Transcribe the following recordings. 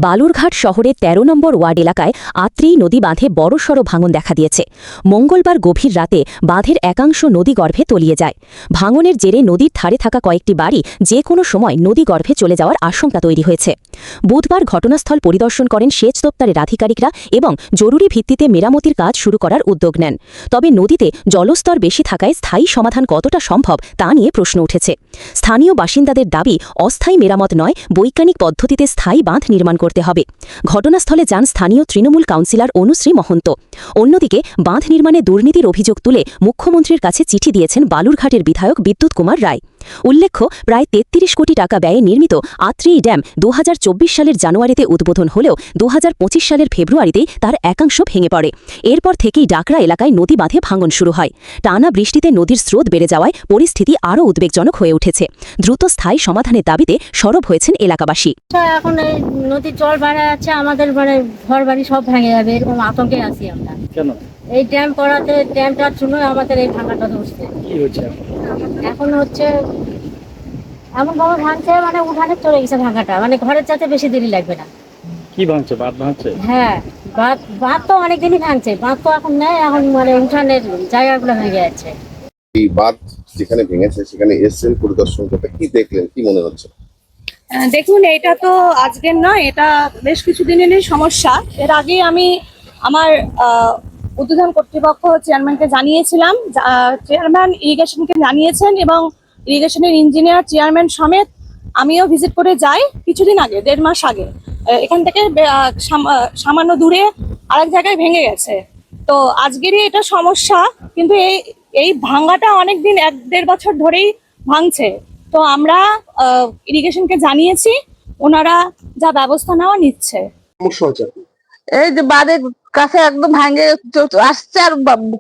বালুরঘাট শহরের ১৩ নম্বর ওয়ার্ড এলাকায় আত্রেই নদী বাঁধে বড়সড় ভাঙন দেখা দিয়েছে। মঙ্গলবার গভীর রাতে বাঁধের একাংশ নদীগর্ভে তলিয়ে যায়। ভাঙনের জেরে নদীর ধারে থাকা কয়েকটি বাড়ি যে কোনো সময় নদীগর্ভে চলে যাওয়ার আশঙ্কা তৈরি হয়েছে। বুধবার ঘটনাস্থল পরিদর্শন করেন সেচ দপ্তরের আধিকারিকরা এবং জরুরি ভিত্তিতে মেরামতির কাজ শুরু করার উদ্যোগ নেন। তবে নদীতে জলস্তর বেশি থাকায় স্থায়ী সমাধান কতটা সম্ভব তা নিয়ে প্রশ্ন উঠেছে। স্থানীয় বাসিন্দাদের দাবি, অস্থায়ী মেরামত নয়, বৈজ্ঞানিক পদ্ধতিতে স্থায়ী বাঁধ নির্মাণ করতে হবে। ঘটনাস্থলে যান স্থানীয় তৃণমূল কাউন্সিলর অনুশ্রী মহন্ত। অন্যদিকে বাঁধ নির্মাণে দুর্নীতির অভিযোগ তুলে মুখ্যমন্ত্রীর কাছে চিঠি দিয়েছেন বালুরঘাটের বিধায়ক বিদ্যুৎ কুমার রায়। উল্লেখ্য, প্রায় ৩৩ কোটি টাকা ব্যয়ে নির্মিত আত্রেই ড্যাম ২০২৪ সালের জানুয়ারিতে উদ্বোধন হলেও ২০২৫ সালের ফেব্রুয়ারিতেই তার একাংশ ভেঙে পড়ে। এরপর থেকেই ডাকরা এলাকায় নদী বাঁধে ভাঙন শুরু হয়। টানা বৃষ্টিতে নদীর স্রোত বেড়ে যাওয়ায় পরিস্থিতি আরও উদ্বেগজনক হয়ে উঠেছে। দ্রুত স্থায়ী সমাধানের দাবিতে সরব হয়েছেন এলাকাবাসী। এখন এই নদীর জল বাড়া যাচ্ছে, আমাদের ঘর বাড়ি সব ভেঙে যাবে, এরকম আতঙ্কে আছি আমরা। কেন? এই ড্যাম করাতে, ড্যামটার জন্য আমাদের এই ভাঙাটা ধরছে। কি হচ্ছে এখন? হচ্ছে এমন ভাবে ভাঙছে, মানে উঠানে চলে গেছে ভাঙাটা, মানে ঘরের যাতে বেশি দেরি লাগবে না। কি ভাঙছে? বাঁধ ভাঙছে? হ্যাঁ, বাঁধ তো অনেকদিনই ভাঙছে, বাঁধ তো এখন নেই, এখন মানে উঠানের জায়গাগুলো ভেঙে যাচ্ছে। এই বাঁধ যেখানে ভেঙেছে সেখানে এসেছেন পরিদর্শন করতে, কি দেখলেন, কি মনে হচ্ছে? দেখুন, এটা তো আজকের নয়, এটা বেশ কিছুদিনেরই সমস্যা। এর আগে আমি আমার উদ্বোধন কর্তৃপক্ষ চেয়ারম্যানকে জানিয়েছিলাম, চেয়ারম্যান ইরিগেশনকে জানিয়েছেন এবং ইরিগেশনের ইঞ্জিনিয়ার চেয়ারম্যান সমেত আমিও ভিজিট করে যাই কিছুদিন আগে, ১.৫ মাস আগে। এখান থেকে সামান্য দূরে আরেক জায়গায় ভেঙে গেছে। তো আজকেরই এটা সমস্যা, কিন্তু এই ভাঙাটা অনেকদিন, ১-১.৫ বছর ধরেই ভাঙছে। তো আমরা ইরিগেশনকে জানিয়েছি, ওনারা যা ব্যবস্থা নেওয়া নিচ্ছে। এই যে বাড়ির কাছে একদম ভাঙে আসছে, আর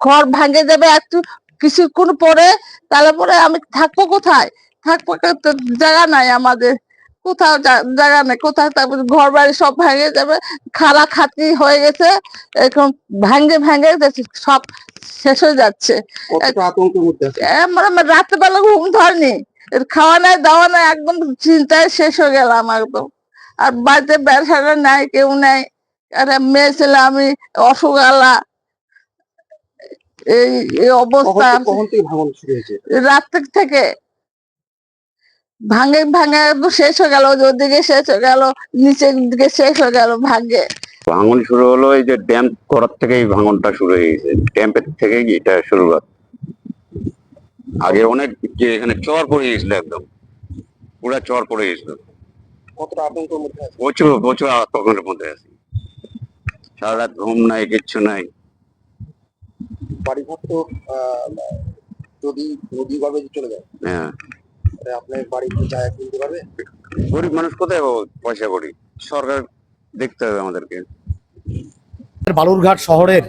ঘর ভাঙে যাবে একটু কিছুক্ষণ পরে, তাহলে পরে আমি থাকবো কোথায়? থাকবো জায়গা নাই আমাদের, কোথাও জায়গা নেই, কোথায় থাকবো? ঘর বাড়ি সব ভেঙে যাবে, খালা খাতি হয়ে গেছে, এখন ভাঙে ভাঙে সব শেষ হয়ে যাচ্ছে। রাতের বেলা ঘুম ধরেনি, খাওয়া নাই দাওয়া নাই, একদম চিন্তায় শেষ হয়ে গেলাম একদম। আর বাড়িতে ব্যবসাটা নাই, কেউ নাই, আরে মেয়ে ছেলে, আমি অসুখ আলা, এই অবস্থা। রাত থেকে ভাঙে ভাঙে একদম শেষ হয়ে গেল, ওদিকে শেষ হয়ে গেল, নিচের দিকে শেষ হয়ে গেল ভাঙে। ভাঙন শুরু হলো এই যে ড্যাম করার থেকেই ভাঙনটা শুরু হয়ে গেছে। ড্যামের থেকেই এটা শুরুয়াত। আগে অনেক যে এখানে চর পড়ে গেছিল, একদম পুরা চর পড়ে গেছিল। কতটা আতঙ্কের মধ্যে আছে? প্রচুর প্রচুর আতঙ্কের মধ্যে আছে। সারা রাত ঘুম নাই, কিচ্ছু নাই। বাড়িঘর তো যদি নদী গর্ভে চলে যায়, হ্যাঁ, আপনার বাড়িতে জায়গা কিনতে পারবে? গরিব মানুষ কোথায় পয়সা করি? সরকার দেখতে হবে আমাদেরকে। বালুরঘাট শহরের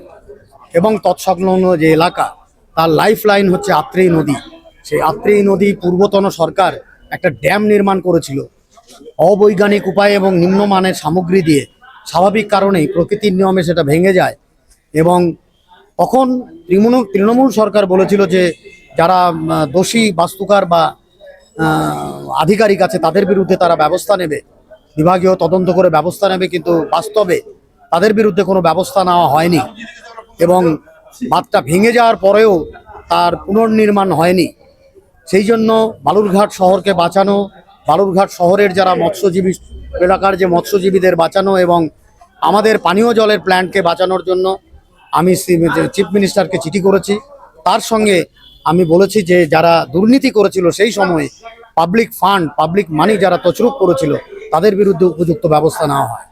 এবং তৎসংলগ্ন যে এলাকা, তার লাইফ লাইন হচ্ছে আত্রেই নদী। সেই আত্রেই নদী পূর্বতন সরকার একটা ড্যাম নির্মাণ করেছিল অবৈজ্ঞানিক উপায়ে এবং নিম্নমানের সামগ্রী দিয়ে। স্বাভাবিক কারণেই প্রকৃতির নিয়মে সেটা ভেঙে যায় এবং তখন তৃণমূল সরকার বলেছিল যে যারা দোষী বাস্তুকার বা আধিকারিক আছে তাদের বিরুদ্ধে তারা ব্যবস্থা নেবে, বিভাগীয় তদন্ত করে ব্যবস্থা নেবে, কিন্তু বাস্তবে তাদের বিরুদ্ধে কোনো ব্যবস্থা নেওয়া হয়নি এবং বাঁধটা ভেঙে যাওয়ার পরেও তার পুনর্নির্মাণ হয়নি। সেই জন্য বালুরঘাট শহরকে বাঁচানো, বালুরঘাট শহরের যারা মৎস্যজীবী এলাকার যে মৎস্যজীবীদের বাঁচানো এবং আমাদের পানীয় জলের প্ল্যান্টকে বাঁচানোর জন্য আমি চিফ মিনিস্টারকে চিঠি করেছি। তার সঙ্গে আমি বলেছি যে যারা দুর্নীতি করেছিল সেই সময়ে, পাবলিক ফান্ড, পাবলিক মানি যারা তছরূপ করেছিল, তাদের বিরুদ্ধে উপযুক্ত ব্যবস্থা নেওয়া হয়।